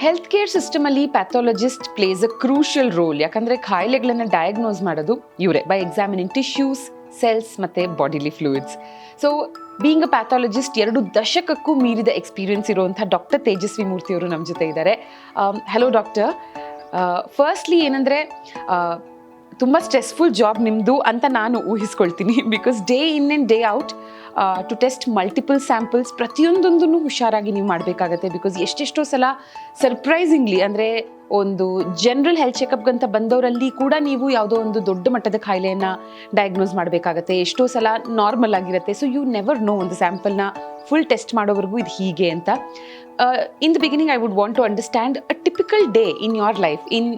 Health care ಸಿಸ್ಟಮಲ್ಲಿ pathologist place ಅ crucial role. ಯಾಕಂದರೆ ಕಾಯಿಲೆಗಳನ್ನು diagnose ಮಾಡೋದು ಇವರೇ ಬೈ ಎಕ್ಸಾಮಿನಿಂಗ್ ಟಿಶ್ಯೂಸ್, ಸೆಲ್ಸ್ ಮತ್ತು bodily fluids. So being a pathologist 2 ದಶಕಕ್ಕೂ ಮೀರಿದ ಎಕ್ಸ್ಪೀರಿಯನ್ಸ್ ಇರುವಂಥ ಡಾಕ್ಟರ್ ತೇಜಸ್ವಿ ಮೂರ್ತಿಯವರು ನಮ್ಮ ಜೊತೆ ಇದ್ದಾರೆ. Hello doctor. ಫಸ್ಟ್ಲಿ ಏನಂದರೆ ತುಂಬ ಸ್ಟ್ರೆಸ್ಫುಲ್ ಜಾಬ್ ನಿಮ್ಮದು ಅಂತ ನಾನು ಊಹಿಸ್ಕೊಳ್ತೀನಿ. Because day in and day out to test multiple samples, ಪ್ರತಿಯೊಂದೊಂದನ್ನು ಹುಷಾರಾಗಿ ನೀವು ಮಾಡಬೇಕಾಗತ್ತೆ. ಬಿಕಾಸ್ ಎಷ್ಟೆಷ್ಟೋ ಸಲ ಸರ್ಪ್ರೈಸಿಂಗ್ಲಿ ಅಂದರೆ ಒಂದು ಜನರಲ್ ಹೆಲ್ತ್ ಚೆಕಪ್ಗಂತ ಬಂದವರಲ್ಲಿ ಕೂಡ ನೀವು ಯಾವುದೋ ಒಂದು ದೊಡ್ಡ ಮಟ್ಟದ ಕಾಯಿಲೆಯನ್ನು ಡಯಾಗ್ನೋಸ್ ಮಾಡಬೇಕಾಗತ್ತೆ. ಎಷ್ಟೋ ಸಲ ನಾರ್ಮಲ್ ಆಗಿರುತ್ತೆ. ಸೊ ಯು ನೆವರ್ ನೋ ಒಂದು ಸ್ಯಾಂಪಲ್ನ ಫುಲ್ ಟೆಸ್ಟ್ ಮಾಡೋವರೆಗೂ ಇದು ಹೀಗೆ ಅಂತ. In the beginning I would want to understand a typical day in your life, in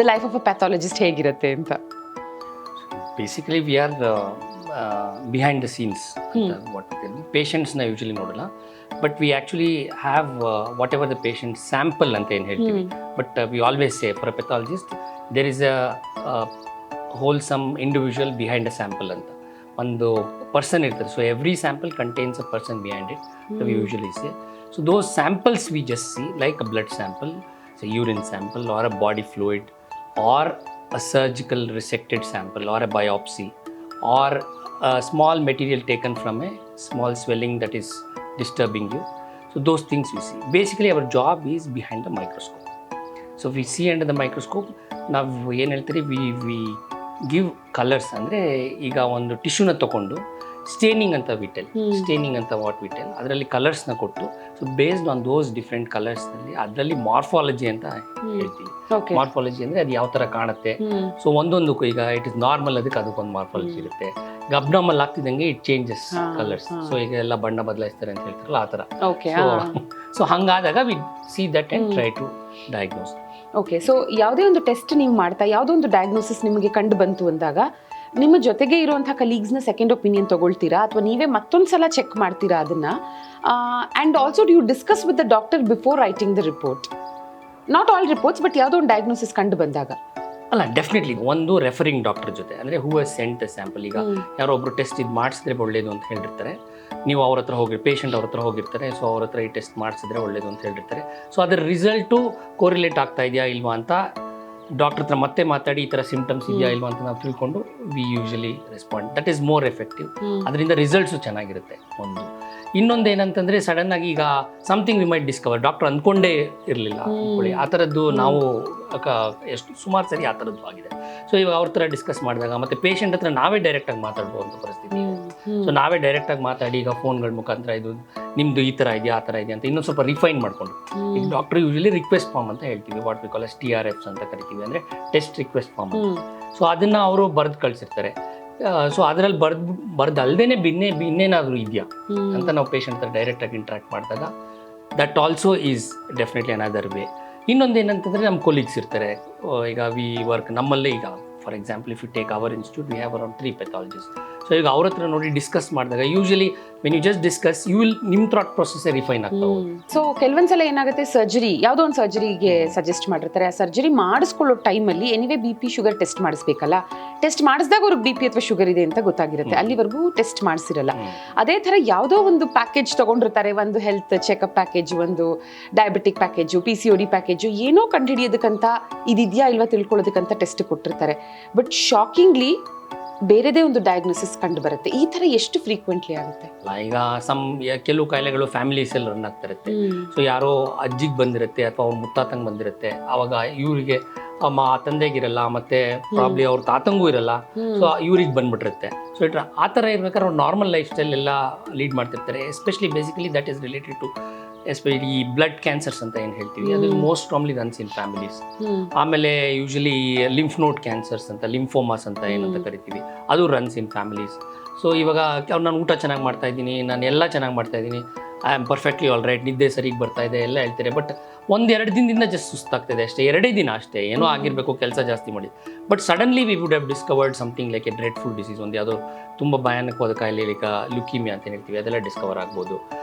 the life of a pathologist ಹೇಗಿರುತ್ತೆ ಅಂತ. Basically we are behind the scenes. What ಪೇಷಂಟ್ಸ್ನ usually ನೋಡಲ್ಲ, but we actually have whatever the patient sample ಅಂತ ಏನು ಹೇಳ್ತೀವಿ. But we always say for a pathologist there is a wholesome individual behind a sample ಅಂತ ಒಂದು person ಇರ್ತಾರೆ. So every sample contains a person behind it, V usually say. So those samples we just C like a blood sample, a urine sample or a body fluid or a surgical resected sample or a biopsy or a small material taken from a small swelling that is disturbing you. So those things we see. Basically our job is behind the microscope. So we see under the microscope, ನಾವು ಏನು ಹೇಳ್ತೀರಿ, we give colors. ಅಂದರೆ ಈಗ ಒಂದು ಟಿಶ್ಯೂನ ತೊಗೊಂಡು staining ಅಂತ ವಿಟೆಲ್, staining ಅಂತ what ವಿಟೆಲ್, ಅದರಲ್ಲಿ ಕಲರ್ಸ್ನ ಕೊಟ್ಟು, so based on those different ಕಲರ್ಸ್ನಲ್ಲಿ ಅದರಲ್ಲಿ ಮಾರ್ಫಾಲಜಿ ಅಂತ ಹೇಳ್ತೀವಿ. ಮಾರ್ಫಾಲಜಿ ಅಂದರೆ ಅದು ಯಾವ ಥರ ಕಾಣುತ್ತೆ. ಸೊ ಒಂದೊಂದಕ್ಕೂ ಈಗ ಇಟ್ ಇಸ್ ನಾರ್ಮಲ್, ಅದಕ್ಕೊಂದು ಮಾರ್ಫಾಲಜಿ ಇರುತ್ತೆ. ಈಗ ಅಬ್ನಾರ್ಮಲ್ ಆಗ್ತಿದ್ದಂಗೆ ಇಟ್ ಚೇಂಜಸ್ ಕಲರ್ಸ್. ಸೊ ಈಗ ಎಲ್ಲ ಬಣ್ಣ ಬದಲಾಯಿಸ್ತಾರೆ ಅಂತ ಹೇಳ್ತಾರಲ್ಲ ಆ ಥರ. ಸೊ ಹಂಗಾದಾಗ we see that and try to diagnose. Okay. So ಯಾವುದೇ ಒಂದು ಟೆಸ್ಟ್ ನೀವು ಮಾಡ್ತಾ ಯಾವುದೋ ಒಂದು ಡಯಾಗ್ನೋಸಿಸ್ ನಿಮಗೆ ಕಂಡು ಬಂತು ಅಂದಾಗ ನಿಮ್ಮ ಜೊತೆಗೆ ಇರುವಂಥ ಕಲೀಗ್ಸ್ನ ಸೆಕೆಂಡ್ ಒಪಿನಿಯನ್ ತೊಗೊಳ್ತೀರಾ ಅಥವಾ ನೀವೇ ಮತ್ತೊಂದು ಸಲ ಚೆಕ್ ಮಾಡ್ತೀರಾ ಅದನ್ನು? And also do you discuss with the doctor before writing the report? Not all reports, but ಯಾವುದೋ ಒಂದು ಡಯಾಗ್ನೋಸಿಸ್ ಕಂಡು ಬಂದಾಗ. ಅಲ್ಲ, ಡೆಫಿನೆಟ್ಲಿ ಒಂದು ರೆಫರಿಂಗ್ ಡಾಕ್ಟರ್ ಜೊತೆ, ಅಂದರೆ ಹೂ ಹಸ್ ಸೆಂಟ್ ದ ಸ್ಯಾಂಪಲ್. ಈಗ ಯಾರೋ ಒಬ್ಬರು ಟೆಸ್ಟ್ ಇದು ಮಾಡಿಸಿದ್ರೆ ಒಳ್ಳೇದು ಅಂತ ಹೇಳಿರ್ತಾರೆ, ನೀವು ಅವ್ರ ಹತ್ರ ಹೋಗಿ ಪೇಷಂಟ್ ಅವ್ರ ಹತ್ರ ಹೋಗಿರ್ತಾರೆ. ಸೊ ಅವ್ರ ಹತ್ರ ಈ ಟೆಸ್ಟ್ ಮಾಡಿಸಿದ್ರೆ ಒಳ್ಳೇದು ಅಂತ ಹೇಳಿರ್ತಾರೆ. ಸೊ ಅದರ ರಿಸಲ್ಟು ಕೋರಿಲೇಟ್ ಆಗ್ತಾ ಇದೆಯಾ ಇಲ್ವಾ ಅಂತ ಡಾಕ್ಟರ್ ಹತ್ರ ಮತ್ತೆ ಮಾತಾಡಿ ಈ ಥರ ಸಿಂಪ್ಟಮ್ಸ್ ಇದೆಯಾ ಇಲ್ವಾ ಅಂತ ನಾವು ತಿಳ್ಕೊಂಡು we usually respond. That is more effective. ಅದರಿಂದ ರಿಸಲ್ಟ್ಸು ಚೆನ್ನಾಗಿರುತ್ತೆ. ಒಂದು ಇನ್ನೊಂದು ಏನಂತಂದರೆ ಸಡನ್ನಾಗಿ ಈಗ something we might discover, doctor ಅಂದ್ಕೊಂಡೇ ಇರಲಿಲ್ಲ ಆ ಥರದ್ದು. ನಾವು ಎಷ್ಟು ಸುಮಾರು ಸರಿ ಆ ಥರದ್ದು ಆಗಿದೆ. ಸೊ ಇವಾಗ ಅವ್ರ ಥರ ಡಿಸ್ಕಸ್ ಮಾಡಿದಾಗ ಮತ್ತು ಪೇಷಂಟ್ ಹತ್ರ ನಾವೇ ಡೈರೆಕ್ಟಾಗಿ ಮಾತಾಡ್ಬೋಂಥ ಪರಿಸ್ಥಿತಿ. ಸೊ ನಾವೇ ಡೈರೆಕ್ಟಾಗಿ ಮಾತಾಡಿ ಈಗ ಫೋನ್ಗಳ ಮುಖಾಂತರ ಇದು ನಿಮ್ಮದು ಈ ಥರ ಇದೆಯಾ ಆ ಥರ ಇದೆಯಾ ಅಂತ ಇನ್ನೊಂದು ಸ್ವಲ್ಪ ರಿಫೈನ್ ಮಾಡಿಕೊಂಡು, ಈಗ ಡಾಕ್ಟರ್ ಯೂಶಲಿ ರಿಕ್ವೆಸ್ಟ್ ಫಾರ್ಮ್ ಅಂತ ಹೇಳ್ತೀವಿ, ವಾಟ್ ವಿ ಕಾಲ್ TRFs ಅಂತ ಕರಿತೀವಿ, ಅಂದರೆ ಟೆಸ್ಟ್ ರಿಕ್ವೆಸ್ಟ್ ಫಾರ್ಮ್. ಸೊ ಅದನ್ನು ಅವರು ಬರೆದು ಕಳಿಸಿರ್ತಾರೆ. ಸೊ ಅದರಲ್ಲಿ ಬರ್ದಲ್ದೇ ಇನ್ನೇನಾದರೂ ಇದೆಯಾ ಅಂತ ನಾವು ಪೇಷಂಟ್ ಹತ್ರ ಡೈರೆಕ್ಟಾಗಿ ಇಂಟ್ರಾಕ್ಟ್ ಮಾಡಿದಾಗ that also is definitely another way. ಇನ್ನೊಂದು ಏನಂತಂದರೆ ನಮ್ಮ ಕೊಲೀಗ್ಸ್ ಇರ್ತಾರೆ. ಈಗ ವಿ ವರ್ಕ್ ನಮ್ಮಲ್ಲೇ, ಈಗ for example if you take our institute we have around 3 pathologists. So ಈಗ ಅವ್ರ ಹತ್ರ ನೋಡಿ ಡಿಸ್ಕಸ್ ಮಾಡಿದಾಗ usually when you just discuss you will ನಿಮ್ಮ ಥಾಟ್ ಪ್ರೊಸೆಸ್ ರಿಫೈನ್ ಆಗ್ತಾ ಹೋಗುತ್ತೆ. ಸೊ ಕೆಲವೊಂದ್ಸಲ ಏನಾಗುತ್ತೆ, ಸರ್ಜರಿ ಯಾವುದೋ ಒಂದು ಸರ್ಜರಿಗೆ ಸಜೆಸ್ಟ್ ಮಾಡಿರ್ತಾರೆ. ಆ ಸರ್ಜರಿ ಮಾಡಿಸ್ಕೊಳ್ಳೋ ಟೈಮಲ್ಲಿ ಎನಿವೇ BP ಶುಗರ್ ಟೆಸ್ಟ್ ಮಾಡಿಸ್ಬೇಕಲ್ಲ. ಟೆಸ್ಟ್ ಮಾಡಿಸಿದಾಗ ಅವ್ರಿಗೆ BP ಅಥವಾ ಶುಗರ್ ಇದೆ ಅಂತ ಗೊತ್ತಾಗಿರುತ್ತೆ, ಅಲ್ಲಿವರೆಗೂ ಟೆಸ್ಟ್ ಮಾಡಿಸಿರಲ್ಲ. ಅದೇ ಥರ ಯಾವುದೋ ಒಂದು ಪ್ಯಾಕೇಜ್ ತೊಗೊಂಡಿರ್ತಾರೆ, ಒಂದು ಹೆಲ್ತ್ ಚೆಕಪ್ ಪ್ಯಾಕೇಜ್, ಒಂದು ಡಯಾಬಿಟಿಕ್ ಪ್ಯಾಕೇಜು, PCOD ಪ್ಯಾಕೇಜು, ಏನೋ ಕಂಡುಹಿಡಿಯೋದಕ್ಕಂತ ಇದಿದೆಯಾ ಇಲ್ವಾ ತಿಳ್ಕೊಳ್ಳೋದಕ್ಕಂತ ಟೆಸ್ಟ್ ಕೊಟ್ಟಿರ್ತಾರೆ. ಬಟ್ ಶಾಕಿಂಗ್ಲಿ ಬೇರೆದೇ ಒಂದು ಡಯಾಗ್ನೋಸಿಸ್ ಕಂಡು ಬರುತ್ತೆ. ಈ ಥರ ಎಷ್ಟು ಫ್ರೀಕ್ವೆಂಟ್ಲಿ ಆಗುತ್ತೆ? ಈಗ ಕೆಲವು ಕಾಯಿಲೆಗಳು ಫ್ಯಾಮಿಲೀಸಲ್ಲಿ ರನ್ ಆಗ್ತಾ ಇರುತ್ತೆ. ಸೊ ಯಾರೋ ಅಜ್ಜಿಗೆ ಬಂದಿರುತ್ತೆ ಅಥವಾ ಅವ್ರ ಮುತ್ತಾತಂಗೆ ಬಂದಿರುತ್ತೆ, ಆವಾಗ ಇವರಿಗೆ ತಂದೆಗಿರಲ್ಲ, ಮತ್ತೆ ಪ್ರಾಬ್ಲಿ ಅವ್ರ ತಾತಂಗೂ ಇರಲ್ಲ. ಸೊ ಇವ್ರಿಗೆ ಬಂದ್ಬಿಟ್ಟಿರುತ್ತೆ. ಸೊ ಆ ಥರ ಇರ್ಬೇಕಾದ್ರೆ ಅವ್ರು ನಾರ್ಮಲ್ ಲೈಫ್ ಸ್ಟೈಲ್ ಎಲ್ಲ ಲೀಡ್ ಮಾಡ್ತಿರ್ತಾರೆ. Especially basically that is related to especially ಈ ಬ್ಲಡ್ ಕ್ಯಾನ್ಸರ್ಸ್ ಅಂತ ಏನು ಹೇಳ್ತೀವಿ, ಅದು most commonly runs in families. ಆಮೇಲೆ ಯೂಶಲಿ ಲಿಂಫ್ ನೋಡ್ ಕ್ಯಾನ್ಸರ್ಸ್ ಅಂತ, ಲಿಂಫೋಮಾಸ್ ಅಂತ ಏನಂತ ಕರಿತೀವಿ, ಅದು ರನ್ಸ್ ಇನ್ ಫ್ಯಾಮಿಲೀಸ್. ಸೊ ಇವಾಗ ನಾನು ಊಟ ಚೆನ್ನಾಗಿ ಮಾಡ್ತಾ ಇದ್ದೀನಿ, ನಾನು ಎಲ್ಲ ಚೆನ್ನಾಗಿ ಮಾಡ್ತಾ ಇದ್ದೀನಿ, I am perfectly all right, ನಿದ್ದೆ ಸರಿಗೆ ಬರ್ತಾ ಇದೆ ಎಲ್ಲ ಹೇಳ್ತಾರೆ. ಬಟ್ 1-2 ದಿನದಿಂದ ಜಸ್ಟ್ ಸುಸ್ತಾಗ್ತಿದೆ ಅಷ್ಟೇ, 2 ದಿನ ಅಷ್ಟೇ, ಏನೋ ಆಗಿರಬೇಕು, ಕೆಲಸ ಜಾಸ್ತಿ ಮಾಡಿ. But suddenly we would have discovered something like A dreadful disease, ಒಂದು ಯಾವುದೋ ತುಂಬ ಭಯಾನಕವಾದ ಕಾಯಿಲೆ, ಈಗ ಲ್ಯುಕೀಮಿಯಾ ಅಂತ ಹೇಳ್ತೀವಿ, ಅದೆಲ್ಲ ಡಿಸ್ಕವರ್ ಆಗ್ಬೋದು.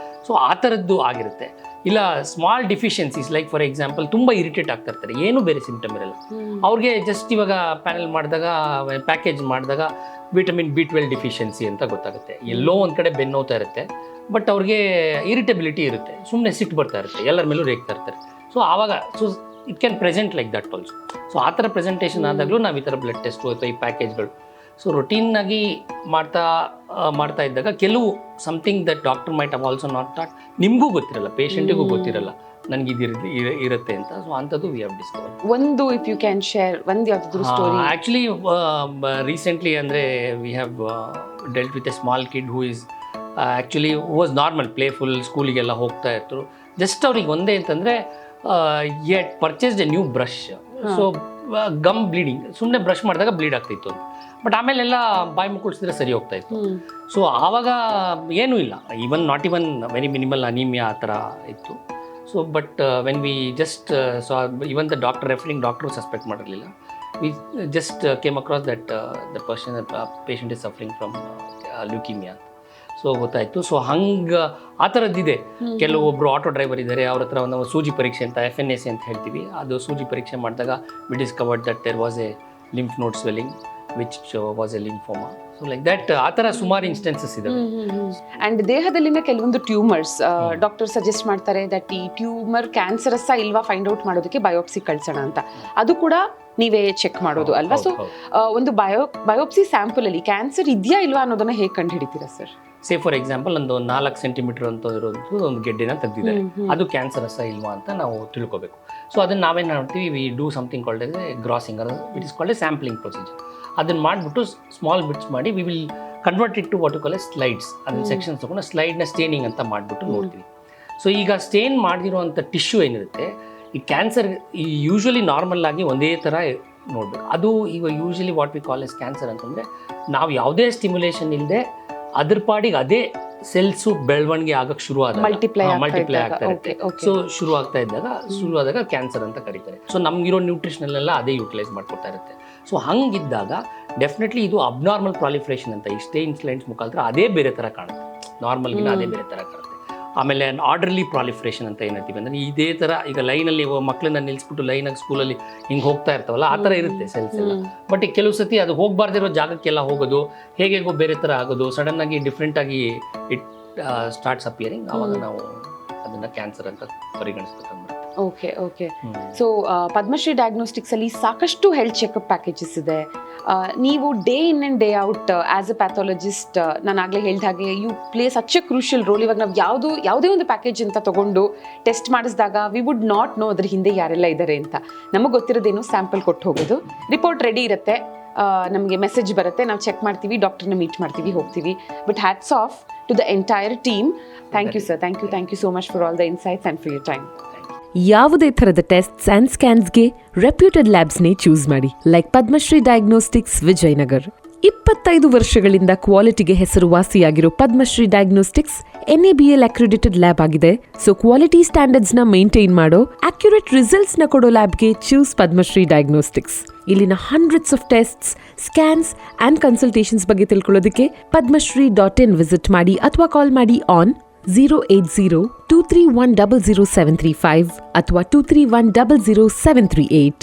ಸೊ ಆ ಥರದ್ದು ಆಗಿರುತ್ತೆ. ಇಲ್ಲ small deficiencies like for example ತುಂಬ ಇರಿಟೇಟ್ ಆಗ್ತಾ ಇರ್ತಾರೆ, ಏನೂ ಬೇರೆ ಸಿಂಪ್ಟಮ್ ಇರಲ್ಲ. ಅವ್ರಿಗೆ ಜಸ್ಟ್ ಇವಾಗ ಪ್ಯಾನಲ್ ಮಾಡಿದಾಗ, ಪ್ಯಾಕೇಜ್ ಮಾಡಿದಾಗ ವಿಟಮಿನ್ B12 ಡಿಫಿಷಿಯನ್ಸಿ ಅಂತ ಗೊತ್ತಾಗುತ್ತೆ. ಎಲ್ಲೋ ಒಂದು ಕಡೆ ಬೆನ್ನೋತಾ ಇರುತ್ತೆ, ಬಟ್ ಅವ್ರಿಗೆ ಇರಿಟಬಿಲಿಟಿ ಇರುತ್ತೆ, ಸುಮ್ಮನೆ ಸಿಟ್ಟು ಬರ್ತಾ ಇರುತ್ತೆ, ಎಲ್ಲರ ಮೇಲೂ ರೇಗ್ತಾ ಇರ್ತಾರೆ. ಸೊ ಆವಾಗ so it can present like that also. So ಆ ಥರ ಪ್ರೆಸೆಂಟೇಷನ್ ಆದಾಗಲೂ ನಾವು ಈ ಥರ ಬ್ಲಡ್ ಟೆಸ್ಟು ಅಥವಾ ಈ ಪ್ಯಾಕೇಜ್ಗಳು ಸೊ ರೊಟೀನಾಗಿ ಮಾಡ್ತಾ ಇದ್ದಾಗ ಕೆಲವು something that doctor mite how also not thought, ನಿಮಗೂ ಗೊತ್ತಿರಲ್ಲ, ಪೇಷಂಟಿಗೂ ಗೊತ್ತಿರಲ್ಲ ನನಗೆ ಇದು ಇರುತ್ತೆ ಅಂತ. ಸೊ ಅಂಥದ್ದು ವಿ ಹ್ಯಾವ್ ಡಿಸ್ಕವರ್ಡ್. ಒಂದು ಇಫ್ ಯು ಕ್ಯಾನ್ ಶೇರ್ ಒಂದು ಯಾವ್ದಾದ್ರು ಸ್ಟೋರಿ. ಆ್ಯಕ್ಚುಲಿ ರೀಸೆಂಟ್ಲಿ ಅಂದರೆ we have dealt with a small kid who is actually was normal playful, ಸ್ಕೂಲಿಗೆಲ್ಲ ಹೋಗ್ತಾ ಇತ್ತು. ಜಸ್ಟ್ ಅವ್ರಿಗೆ ಒಂದೇ ಅಂತಂದರೆ yet purchased a new brush. So gum bleeding, ಸುಮ್ಮನೆ ಬ್ರಷ್ ಮಾಡಿದಾಗ ಬ್ಲೀಡ್ ಆಗ್ತಿತ್ತು ಅಂತ. ಬಟ್ ಆಮೇಲೆಲ್ಲ ಬಾಯಿ ಮುಕ್ಕಳಿಸಿದ್ರೆ ಸರಿ ಹೋಗ್ತಾ ಇತ್ತು. ಸೊ ಆವಾಗ ಏನೂ ಇಲ್ಲ, not even very minimal anaemia ಆ ಥರ ಇತ್ತು. So but when we just so even the doctor suspect ಮಾಡಿರಲಿಲ್ಲ. We just came across that the patient is suffering from leukaemia. So ಗೊತ್ತಾಯಿತು. ಸೊ ಹಂಗೆ ಆ ಥರದ್ದಿದೆ. ಕೆಲವೊಬ್ಬರು ಆಟೋ ಡ್ರೈವರ್ ಇದ್ದಾರೆ, ಅವ್ರ ಹತ್ರ ಒಂದು ಸೂಜಿ ಪರೀಕ್ಷೆ ಅಂತ FNAC ಅಂತ ಹೇಳ್ತೀವಿ, ಅದು ಸೂಜಿ ಪರೀಕ್ಷೆ ಮಾಡಿದಾಗ we discovered that there was a lymph node swelling which was a lymphoma. So like that ಆ ಥರ ಸುಮಾರು ಇನ್ಸ್ಟೆನ್ಸಸ್ ಇದಾವೆ. ಆ್ಯಂಡ್ ದೇಹದಲ್ಲಿನ ಕೆಲವೊಂದು ಟ್ಯೂಮರ್ಸ್ ಡಾಕ್ಟರ್ ಸಜೆಸ್ಟ್ ಮಾಡ್ತಾರೆ ದಟ್ ಈ ಟ್ಯೂಮರ್ ಕ್ಯಾನ್ಸರಸ್ಸ ಇಲ್ವಾ ಫೈಂಡ್ ಔಟ್ ಮಾಡೋದಕ್ಕೆ ಬಯೋಪ್ಸಿ ಕಳ್ಸೋಣ ಅಂತ. ಅದು ಕೂಡ ನೀವೇ ಚೆಕ್ ಮಾಡೋದು ಅಲ್ವಾ? ಸೊ ಒಂದು ಬಯೋಪ್ಸಿ ಸ್ಯಾಂಪಲ್ ಅಲ್ಲಿ ಕ್ಯಾನ್ಸರ್ ಇದೆಯಾ ಇಲ್ವಾ ಅನ್ನೋದನ್ನ ಹೇಗೆ ಕಂಡು ಹಿಡಿತೀರಾ ಸರ್? ಸೇ ಫಾರ್ ಎಕ್ಸಾಂಪಲ್ ಒಂದು 4 ಸೆಂಟಿಮೀಟರ್ ಅಂತ ಇರೋದು ಒಂದು ಗೆಡ್ಡೆನ ತೆಗೆದಿದ್ದಾರೆ, ಅದು ಕ್ಯಾನ್ಸರಸ್ಸ ಇಲ್ವಾ ಅಂತ ನಾವು ತಿಳ್ಕೊಬೇಕು. ಸೊ ಅದನ್ನು ನಾವೇನು ಮಾಡ್ತೀವಿ, we do something called as a grossing, it is called a sampling procedure. ಅದನ್ನು ಮಾಡಿಬಿಟ್ಟು ಸ್ಮಾಲ್ ಬಿಟ್ಸ್ ಮಾಡಿ we will convert it to what you call a slides. ಅದನ್ನ ಸೆಕ್ಷನ್ಸ್ ತೊಗೊಂಡು ಸ್ಲೈಡ್ನ ಸ್ಟೇನಿಂಗ್ ಅಂತ ಮಾಡಿಬಿಟ್ಟು ನೋಡ್ತೀವಿ. ಸೊ ಈಗ ಸ್ಟೇನ್ ಮಾಡಿರುವಂಥ ಟಿಶ್ಯೂ ಏನಿರುತ್ತೆ, ಈ ಕ್ಯಾನ್ಸರ್ ಯೂಶ್ವಲಿ ನಾರ್ಮಲ್ ಆಗಿ ಒಂದೇ ಥರ ನೋಡಬೇಕು. ಅದು ಈಗ usually what we call as cancer ಅಂತಂದರೆ ನಾವು ಯಾವುದೇ ಸ್ಟಿಮ್ಯುಲೇಷನ್ ಇಲ್ಲದೆ ಅದ್ರ ಪಾಡಿಗೆ ಅದೇ ಸೆಲ್ಸು ಬೆಳವಣಿಗೆ ಆಗಕ್ಕೆ ಮಲ್ಟಿಪ್ಲೈ ಆಗ್ತಾ ಇರುತ್ತೆ. ಸೊ ಶುರುವಾದಾಗ ಕ್ಯಾನ್ಸರ್ ಅಂತ ಕರೀತಾರೆ. ಸೊ ನಮಗಿರೋ ನ್ಯೂಟ್ರಿಷನಲ್ಲೆಲ್ಲ ಅದೇ ಯೂಟಿಲೈಸ್ ಮಾಡ್ಕೊತಾ ಇರುತ್ತೆ. ಸೊ ಹಂಗಿದ್ದಾಗ ಡೆಫಿನೆಟ್ಲಿ ಇದು ಅಬ್ನಾರ್ಮಲ್ ಪ್ರಾಲಿಫರೇಷನ್ ಅಂತ ಇಷ್ಟೇ ಇನ್ಸ್ಲೆಂಟ್ಸ್ ಮುಖಾಂತರ ಅದೇ ಬೇರೆ ಥರ ಕಾಣುತ್ತೆ, ನಾರ್ಮಲ್ಗಿನ ಅದೇ ಬೇರೆ ಥರ ಕಾಣುತ್ತೆ. ಆಮೇಲೆ ಆರ್ಡರ್ಲಿ ಪ್ರಾಲಿಫರೇಷನ್ ಅಂತ ಏನಂತೀವಿ ಅಂದರೆ ಇದೇ ಥರ ಈಗ ಲೈನಲ್ಲಿ ಮಕ್ಕಳನ್ನ ನಿಲ್ಲಿಸ್ಬಿಟ್ಟು ಲೈನಾಗಿ ಸ್ಕೂಲಲ್ಲಿ ಹಿಂಗೆ ಹೋಗ್ತಾ ಇರ್ತಾವಲ್ಲ ಆ ಥರ ಇರುತ್ತೆ ಸೆಲ್ಸ್ ಎಲ್ಲ. ಬಟ್ ಈ ಕೆಲವು ಸತಿ ಅದು ಹೋಗಬಾರ್ದಿರೋ ಜಾಗಕ್ಕೆಲ್ಲ ಹೋಗೋದು, ಹೇಗೋ ಬೇರೆ ಥರ ಆಗೋದು, ಸಡನ್ನಾಗಿ ಡಿಫ್ರೆಂಟಾಗಿ ಇಟ್ ಸ್ಟಾರ್ಟ್ಸ್ ಅಪಿಯರಿಂಗ್. ಆವಾಗ ನಾವು ಅದನ್ನು ಕ್ಯಾನ್ಸರ್ ಅಂತ ಪರಿಗಣಿಸ್ಬೇಕಂದ್ರೆ. ಓಕೆ. ಸೊ ಪದ್ಮಶ್ರೀ ಡಯಾಗ್ನೋಸ್ಟಿಕ್ಸ್ ಅಲ್ಲಿ ಸಾಕಷ್ಟು ಹೆಲ್ತ್ ಚೆಕಪ್ ಪ್ಯಾಕೇಜಸ್ ಇದೆ. ನೀವು day in and day out as a pathologist, ನಾನು ಆಗಲೇ ಹೇಳಿದ ಹಾಗೆ you play such a crucial role. ಇವಾಗ ನಾವು ಯಾವುದೇ ಒಂದು ಪ್ಯಾಕೇಜ್ ಅಂತ ತಗೊಂಡು ಟೆಸ್ಟ್ ಮಾಡಿಸಿದಾಗ ವಿ ವುಡ್ ನಾಟ್ ನೋ ಅದ್ರ ಹಿಂದೆ ಯಾರೆಲ್ಲ ಇದ್ದಾರೆ ಅಂತ. ನಮಗೆ ಗೊತ್ತಿರೋದೇನು ಸ್ಯಾಂಪಲ್ ಕೊಟ್ಟು ಹೋಗೋದು, ರಿಪೋರ್ಟ್ ರೆಡಿ ಇರುತ್ತೆ, ನಮಗೆ ಮೆಸೇಜ್ ಬರುತ್ತೆ, ನಾವು ಚೆಕ್ ಮಾಡ್ತೀವಿ, ಡಾಕ್ಟರ್ನ ಮೀಟ್ ಮಾಡ್ತೀವಿ, ಹೋಗ್ತೀವಿ. But hats off to the entire team. Thank you sir, thank you so much for all the insights and for your time. ಯಾವುದೇ ಥರದ ಟೆಸ್ಟ್ಸ್ ಆ್ಯಂಡ್ ಸ್ಕ್ಯಾನ್ಸ್ಗೆ ರೆಪ್ಯೂಟೆಡ್ ಲ್ಯಾಬ್ಸ್ನೇ ಚೂಸ್ ಮಾಡಿ, ಲೈಕ್ ಪದ್ಮಶ್ರೀ ಡಯಾಗ್ನೋಸ್ಟಿಕ್ಸ್ ವಿಜಯನಗರ್. 25 ವರ್ಷಗಳಿಂದ ಕ್ವಾಲಿಟಿಗೆ ಹೆಸರುವಾಸಿಯಾಗಿರೋ Padmashri Diagnostics NABL accredited lab ಆಗಿದೆ. So quality ಸ್ಟ್ಯಾಂಡರ್ಡ್ಸ್ನ ಮೇಂಟೈನ್ ಮಾಡೋ, ಅಕ್ಯುರೇಟ್ ರಿಸಲ್ಟ್ಸ್ನ ಕೊಡೋ ಲ್ಯಾಬ್ಗೆ ಚೂಸ್ ಪದ್ಮಶ್ರೀ ಡಯಾಗ್ನೋಸ್ಟಿಕ್ಸ್. ಇಲ್ಲಿನ hundreds of tests, scans and consultations ಬಗ್ಗೆ ತಿಳ್ಕೊಳ್ಳೋದಕ್ಕೆ padmashri.in ವಿಸಿಟ್ ಮಾಡಿ ಅಥವಾ ಕಾಲ್ ಮಾಡಿ ಆನ್ 08023100735 ಅಥವಾ 23100738.